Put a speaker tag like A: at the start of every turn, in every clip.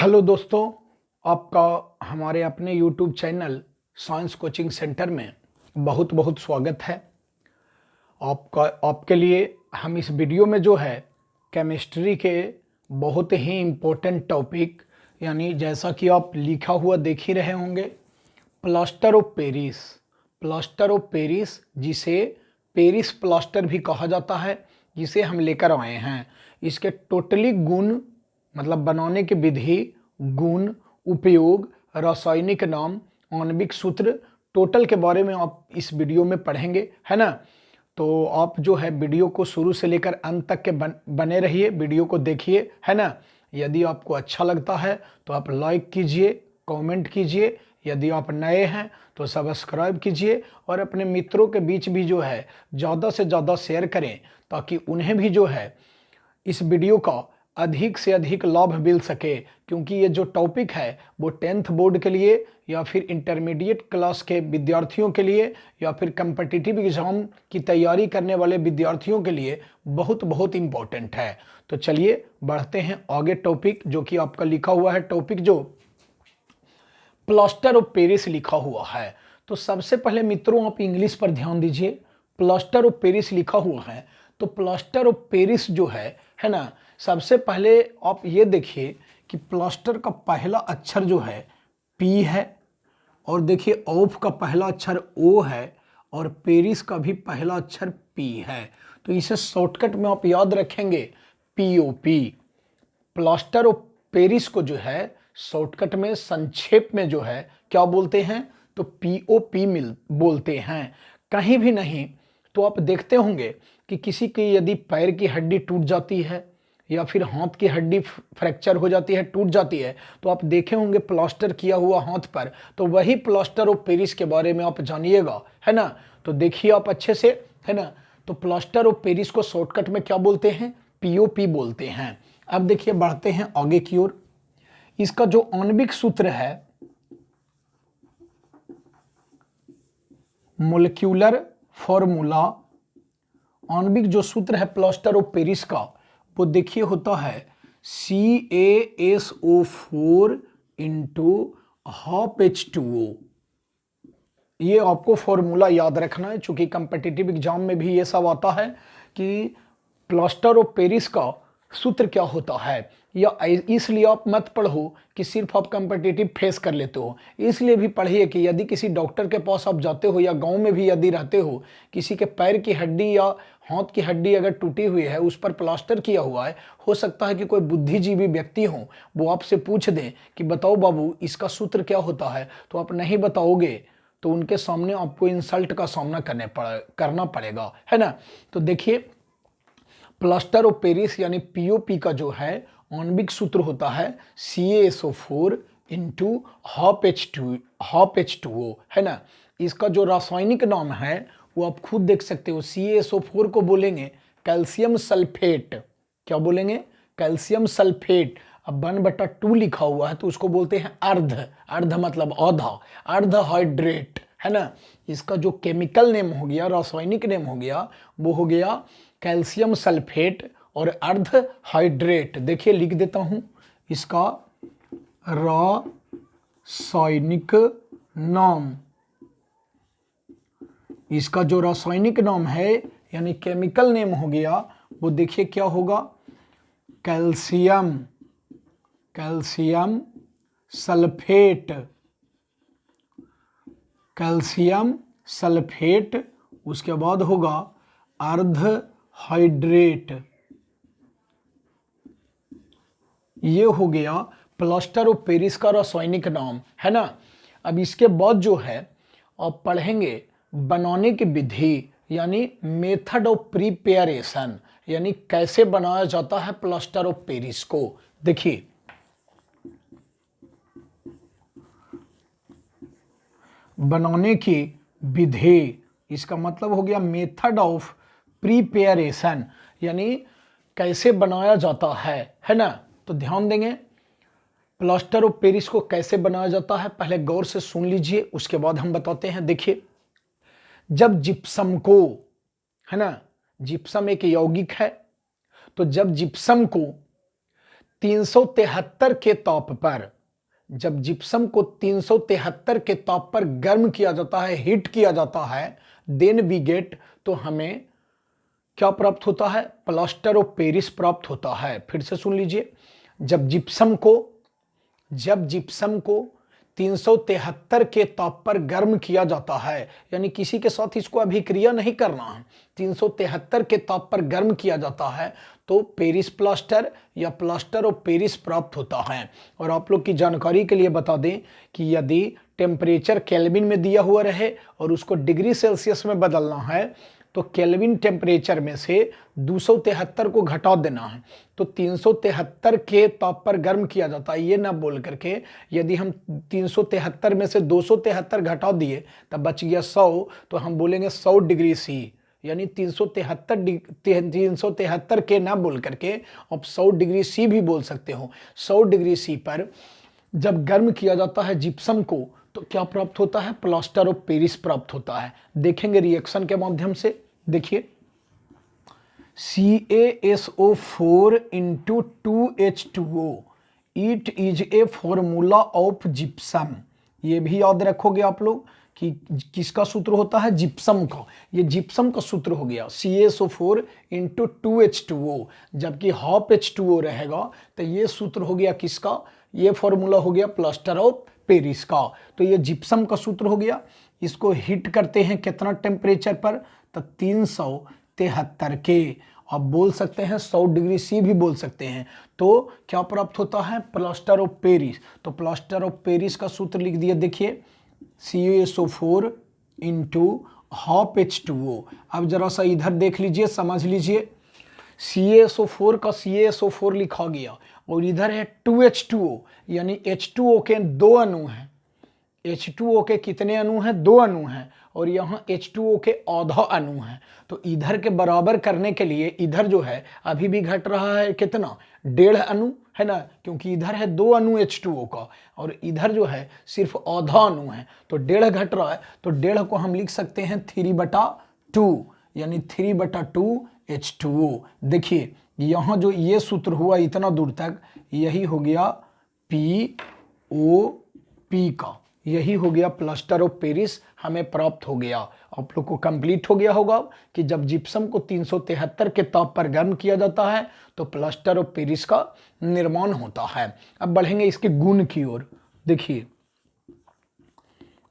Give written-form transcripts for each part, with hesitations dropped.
A: Hello दोस्तों, आपका हमारे अपने YouTube channel science coaching centre में बहुत बहुत स्वागत है। आपके लिए हम इस वीडियो में जो है केमिस्ट्री के बहुत ही इम्पोर्टेंट टॉपिक, यानी जैसा कि आप लिखा हुआ देख ही रहे होंगे, plaster of Paris. Plaster of Paris, जिसे पेरिस प्लास्टर भी कहा जाता है, जिसे हम लेकर आए हैं। इसके टोटली गुण, मतलब बनाने की विधि, गुण, उपयोग, रासायनिक नाम, आणविक सूत्र, टोटल के बारे में आप इस वीडियो में पढ़ेंगे, है ना। तो आप जो है वीडियो को शुरू से लेकर अंत तक के बने रहिए, वीडियो को देखिए, है ना। यदि आपको अच्छा लगता है तो आप लाइक कीजिए, कमेंट कीजिए। यदि आप नए हैं तो सब्सक्राइब कीजिए और अपने मित्रों के बीच भी जो है ज़्यादा से ज़्यादा शेयर करें, ताकि उन्हें भी जो है इस वीडियो का अधिक से अधिक लाभ मिल सके। क्योंकि ये जो टॉपिक है वो 10th बोर्ड के लिए, या फिर इंटरमीडिएट क्लास के विद्यार्थियों के लिए, या फिर कम्पिटिटिव एग्ज़ाम की तैयारी करने वाले विद्यार्थियों के लिए बहुत बहुत इम्पोर्टेंट है। तो चलिए बढ़ते हैं आगे। टॉपिक जो कि आपका लिखा हुआ है, टॉपिक जो प्लास्टर ऑफ पेरिस लिखा हुआ है। तो सबसे पहले मित्रों आप इंग्लिश पर ध्यान दीजिए। प्लास्टर ऑफ पेरिस लिखा हुआ है, तो प्लास्टर ऑफ पेरिस जो है ना, सबसे पहले आप ये देखिए कि प्लास्टर का पहला अक्षर जो है पी है, और देखिए ऑफ का पहला अक्षर ओ है, और पेरिस का भी पहला अक्षर पी है। तो इसे शॉर्टकट में आप याद रखेंगे पीओपी। प्लास्टर ऑफ पेरिस को जो है शॉर्टकट में, संक्षेप में जो है क्या बोलते हैं, तो पीओपी मिल बोलते हैं। कहीं भी नहीं तो आप देखते होंगे कि किसी की यदि पैर की हड्डी टूट जाती है या फिर हाथ की हड्डी फ्रैक्चर हो जाती है, टूट जाती है, तो आप देखे होंगे प्लास्टर किया हुआ हाथ पर। तो वही प्लास्टर ऑफ पेरिस के बारे में आप जानिएगा, है ना। तो देखिए आप अच्छे से, है ना। तो प्लास्टर ऑफ पेरिस को शॉर्टकट में क्या बोलते हैं, पीओपी बोलते हैं। अब देखिए बढ़ते हैं आगे की ओर। इसका जो आणविक सूत्र है, मोलिक्यूलर फॉर्मूला, आणविक जो सूत्र है प्लास्टर ऑफ पेरिस का, वो देखिए होता है CaSO4 इंटू हाफ H2O। ये आपको फॉर्मूला याद रखना है, चूंकि कंपिटिटिव एग्जाम में भी ये सब आता है कि प्लास्टर ऑफ पेरिस का सूत्र क्या होता है। या इसलिए आप मत पढ़ो कि सिर्फ आप कंपिटिटिव फेस कर लेते हो, इसलिए भी पढ़िए कि यदि किसी डॉक्टर के पास आप जाते हो, या गांव में भी यदि रहते हो, किसी के पैर की हड्डी या हाथ की हड्डी अगर टूटी हुई है, उस पर प्लास्टर किया हुआ है, हो सकता है कि कोई बुद्धिजीवी व्यक्ति हो, वो आपसे पूछ दें कि बताओ बाबू इसका सूत्र क्या होता है, तो आप नहीं बताओगे तो उनके सामने आपको इंसल्ट का सामना करना पड़ेगा, है ना। तो देखिए प्लास्टर ऑफ पेरिस यानी पीओपी का जो है आणविक सूत्र होता है CaSO4 इंटू हाफ H2O, है ना। इसका जो रासायनिक नाम है वो आप खुद देख सकते हो। CaSO4 को बोलेंगे कैल्शियम सल्फेट। क्या बोलेंगे, कैल्शियम सल्फेट। अब 1/2 लिखा हुआ है तो उसको बोलते हैं अर्ध। अर्ध मतलब आधा, अर्ध हाइड्रेट, है ना। इसका जो केमिकल नेम हो गया, रासायनिक नेम हो गया, वो हो गया कैल्शियम सल्फेट और अर्ध हाइड्रेट। देखिए लिख देता हूं इसका रासायनिक नाम। इसका जो रासायनिक नाम है यानी केमिकल नेम हो गया, वो देखिए क्या होगा, कैल्शियम सल्फेट। कैल्शियम सल्फेट, उसके बाद होगा अर्ध हाइड्रेट। ये हो गया प्लास्टर ऑफ पेरिस का रासायनिक नाम, है ना। अब इसके बाद जो है आप पढ़ेंगे बनाने की विधि, यानी मेथड ऑफ प्रिपेरेशन, यानी कैसे बनाया जाता है प्लास्टर ऑफ पेरिस को। देखिए बनाने की विधि, इसका मतलब हो गया मेथड ऑफ प्रिपेरेशन, यानी कैसे बनाया जाता है ना। तो ध्यान देंगे प्लास्टर ऑफ पेरिस को कैसे बनाया जाता है, पहले गौर से सुन लीजिए, उसके बाद हम बताते हैं। देखिए जब जिप्सम को, है ना, जिप्सम एक यौगिक है, तो जब जिप्सम को 373 के ताप पर, जब जिप्सम को 373 के ताप पर गर्म किया जाता है, हीट किया जाता है, देन वी गेट, तो हमें क्या प्राप्त होता है? प्लास्टर ऑफ पेरिस प्राप्त होता है। फिर से सुन लीजिए, जब जिप्सम को 373 के ताप पर गर्म किया जाता है, यानी किसी के साथ इसको अभिक्रिया नहीं करना है, 373 के ताप पर गर्म किया जाता है, तो पेरिस प्लास्टर या प्लास्टर ऑफ पेरिस प्राप्त होता है। और आप लोग की जानकारी के लिए बता दें कि यदि टेम्परेचर केल्विन में दिया हुआ रहे और उसको डिग्री सेल्सियस में बदलना है, तो केल्विन टेम्परेचर में से 273 को घटा देना है, तो 373 के ताप पर गर्म किया जाता है। ये ना बोल करके यदि हम 373 में से 273 घटा दिए तब बच गया 100, तो हम बोलेंगे 100 डिग्री सी, यानी 373 के ना बोल करके आप 100 डिग्री सी भी बोल सकते हो। 100 डिग्री सी पर जब गर्म किया जाता है जिप्सम को, तो क्या प्राप्त होता है? प्लास्टर ऑफ पेरिस प्राप्त होता है। देखेंगे रिएक्शन के माध्यम से। देखिए, CaSO4 into 2H2O, it is a formula of gypsum. ये भी याद रखोगे आप लोग कि किसका सूत्र होता है? जिप्सम का। ये जिप्सम का सूत्र हो गया CaSO4 into 2H2O, जबकि हाफ H2O रहेगा, तो ये सूत्र हो गया किसका? ये फॉर्मूला हो गया प्लास्टर ऑफ पेरिस का। तो ये जिप्सम का सूत्र हो गया। इसको हीट करते हैं कितना टेम्परेचर पर? तो 373 के। आप बोल सकते हैं 100 डिग्री सी भी बोल सकते हैं। तो क्या प्राप्त होता है? Plaster of Paris. तो प्लास्टर ऑफ पेरिस का सूत्र लिख दिया, देखिए CaSO4 इंटू हाफ H2O। अब जरा सा इधर देख लीजिए, समझ लीजिए, CaSO4 का CaSO4 लिखा गया और इधर है 2H2O, यानी H2O के 2 अणु हैं। H2O के कितने अणु हैं? 2 अणु हैं, और यहाँ H2O के आधा अणु हैं। तो इधर के बराबर करने के लिए इधर जो है अभी भी घट रहा है कितना? 1.5 अणु, है ना, क्योंकि इधर है 2 अणु H2O का और इधर जो है सिर्फ आधा अणु है, तो 1.5 घट रहा है। तो 1.5 को हम लिख सकते हैं 3/2, यानी 3/2 H2O। देखिए यहाँ जो ये सूत्र हुआ इतना दूर तक, यही हो गया POP का, यही हो गया प्लास्टर ऑफ पेरिस हमें प्राप्त हो गया। आप लोग को कंप्लीट हो गया होगा कि जब जिप्सम को 373 के ताप पर गर्म किया जाता है तो प्लास्टर ऑफ पेरिस का निर्माण होता है। अब बढ़ेंगे इसके गुण की ओर। देखिए,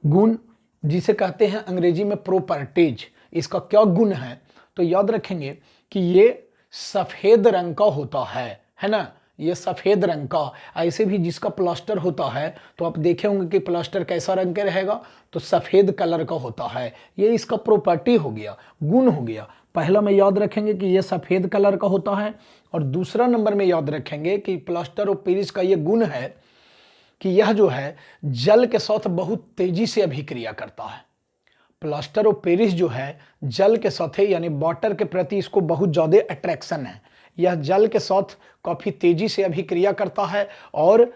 A: गुण जिसे कहते हैं अंग्रेजी में प्रॉपर्टीज, इसका क्या गुण है? तो याद रखेंगे कि ये सफेद रंग का होता है ना, ये सफेद रंग का। ऐसे भी जिसका प्लास्टर होता है तो आप देखे होंगे कि प्लास्टर कैसा रंग के रहेगा? तो सफेद कलर का होता है। ये इसका प्रॉपर्टी हो गया, गुण हो गया। पहला में याद रखेंगे कि ये सफेद कलर का होता है, और दूसरा नंबर में याद रखेंगे कि प्लास्टर ऑफ पेरिस का ये गुण है कि यह जो है जल के साथ बहुत तेजी से अभिक्रिया करता है। प्लास्टर ऑफ पेरिस जो है जल के साथ है, यानी वाटर के प्रति इसको बहुत ज़्यादा अट्रैक्शन है। यह जल के साथ काफ़ी तेजी से अभिक्रिया करता है और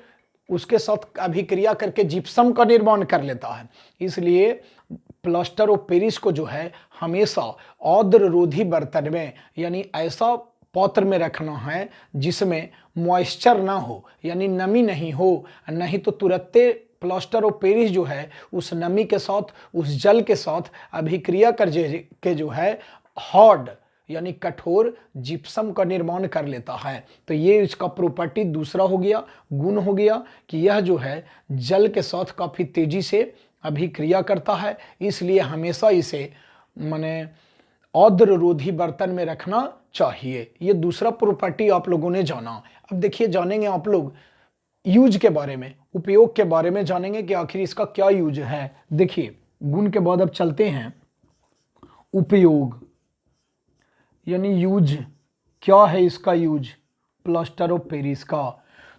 A: उसके साथ अभिक्रिया करके जिप्सम का निर्माण कर लेता है। इसलिए प्लास्टर ऑफ पेरिस को जो है हमेशा आर्द्ररोधी बर्तन में, यानी ऐसा पात्र में रखना है जिसमें मॉइस्चर ना हो, यानी नमी नहीं हो, नहीं तो तुरंत प्लास्टर ऑफ पेरिस जो है उस नमी के साथ, उस जल के साथ अभिक्रिया कर के जो है हार्ड यानी कठोर जिप्सम का निर्माण कर लेता है। तो ये इसका प्रॉपर्टी दूसरा हो गया, गुण हो गया कि यह जो है जल के साथ काफ़ी तेजी से अभिक्रिया करता है। इसलिए हमेशा इसे माने आर्द्ररोधी बर्तन में रखना चाहिए। ये दूसरा प्रॉपर्टी आप लोगों ने जाना। अब देखिए, जानेंगे आप लोग यूज के बारे में, उपयोग के बारे में जानेंगे कि आखिर इसका क्या यूज है। देखिए, गुण के बाद अब चलते हैं उपयोग, यानी यूज क्या है इसका यूज प्लास्टर ऑफ पेरिस का।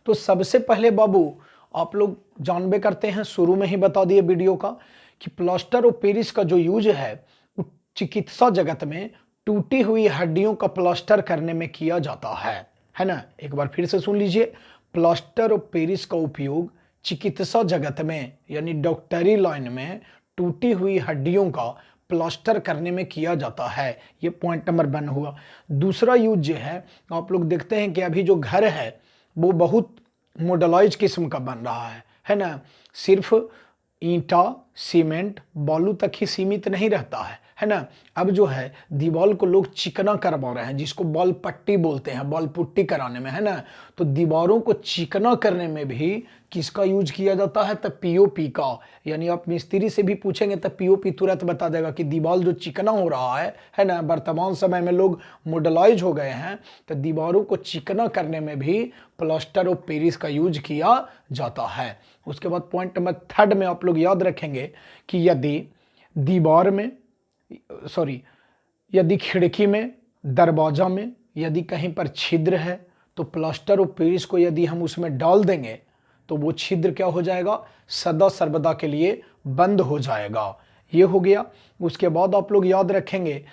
A: तो सबसे पहले बाबू आप लोग जानबे करते हैं, शुरू में ही बता दिए वीडियो का, कि प्लास्टर ऑफ पेरिस का जो यूज है वो चिकित्सा जगत में टूटी हुई हड्डियों का प्लास्टर करने में किया जाता है ना। एक बार फिर से सुन लीजिए, प्लास्टर ऑफ पेरिस का उपयोग चिकित्सा जगत में यानी डॉक्टरी लाइन में टूटी हुई हड्डियों का प्लास्टर करने में किया जाता है। ये पॉइंट नंबर 1 हुआ। दूसरा यूज जो है, आप लोग देखते हैं कि अभी जो घर है वो बहुत मॉडलाइज किस्म का बन रहा है ना। सिर्फ ईंटा, सीमेंट, बालू तक ही सीमित नहीं रहता है ना। अब जो है दीवार को लोग चिकना करवा रहे हैं, जिसको बॉल पट्टी बोलते हैं, बॉल पुट्टी कराने में, है ना। तो दीवारों को चिकना करने में भी किसका यूज किया जाता है? तब पीओपी का। यानी आप मिस्त्री से भी पूछेंगे तब पीओपी तुरंत बता देगा कि दीवार जो चिकना हो रहा है ना। वर्तमान समय में लोग मॉडलाइज हो गए हैं, तो दीवारों को चिकना करने में भी प्लास्टर ऑफ पेरिस का यूज किया जाता है। उसके बाद पॉइंट नंबर 3 में आप लोग याद रखेंगे कि यदि खिड़की में, दरवाजा में यदि कहीं पर छिद्र है, तो प्लास्टर ऑफ पेरिस को यदि हम उसमें डाल देंगे तो वो छिद्र क्या हो जाएगा? सदा सर्वदा के लिए बंद हो जाएगा। ये हो गया। उसके बाद आप लोग याद रखेंगे,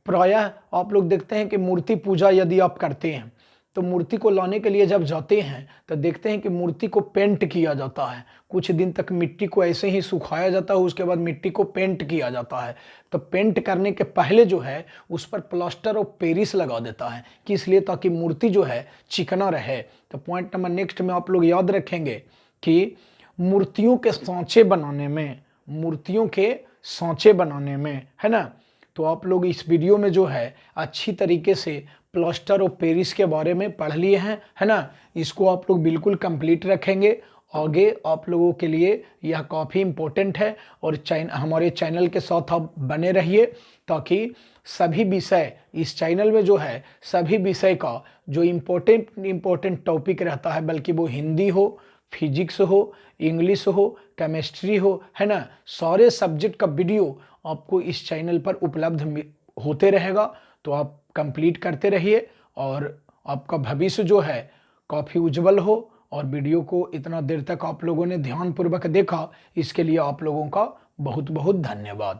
A: प्रायः आप लोग देखते हैं कि मूर्ति पूजा यदि आप करते हैं तो मूर्ति को लाने के लिए जब जाते हैं तो देखते हैं कि मूर्ति को पेंट किया जाता है। कुछ दिन तक मिट्टी को ऐसे ही सुखाया जाता है, उसके बाद मिट्टी को पेंट किया जाता है। तो पेंट करने के पहले जो है उस पर प्लास्टर ऑफ पेरिस लगा देता है, किस लिए? ताकि मूर्ति जो है चिकना रहे। तो पॉइंट नंबर नेक्स्ट में आप लोग याद रखेंगे कि मूर्तियों के सांचे बनाने में, है ना। तो आप लोग इस वीडियो में जो है अच्छी तरीके से प्लास्टर ऑफ पेरिस के बारे में पढ़ लिए हैं, है ना। इसको आप लोग बिल्कुल कंप्लीट रखेंगे। आगे आप लोगों के लिए यह काफ़ी इम्पोर्टेंट है और हमारे चैनल के साथ आप बने रहिए, ताकि सभी विषय इस चैनल में जो है सभी विषय का जो इम्पोर्टेंट टॉपिक रहता है, बल्कि वो हिंदी हो, फिजिक्स हो, इंग्लिश हो, केमिस्ट्री हो, है ना, सारे सब्जेक्ट का वीडियो आपको इस चैनल पर उपलब्ध होते रहेगा। तो आप कंप्लीट करते रहिए और आपका भविष्य जो है काफ़ी उज्जवल हो। और वीडियो को इतना देर तक आप लोगों ने ध्यानपूर्वक देखा, इसके लिए आप लोगों का बहुत बहुत धन्यवाद।